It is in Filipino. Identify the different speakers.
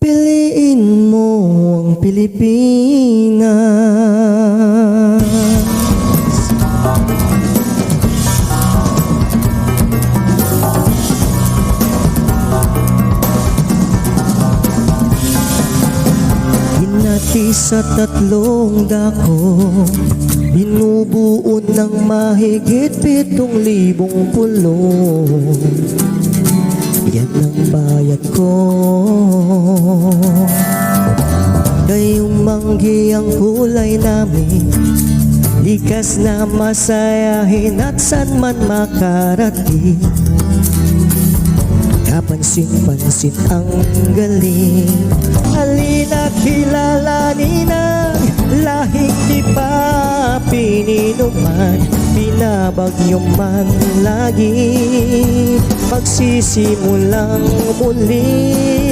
Speaker 1: Piliin mo ang Pilipinas. Hinati sa tatlong dako, binubuo ng mahigit 7,000 pulong. Yan ang bayad ko. Gayong manggi ang kulay namin, likas na masayahin at saan man makarating. Kapansin-pansin ang galing, halina't kilalanin ang lahing di pa pininuman. Binabagyo man lagi, magsisimulang muli.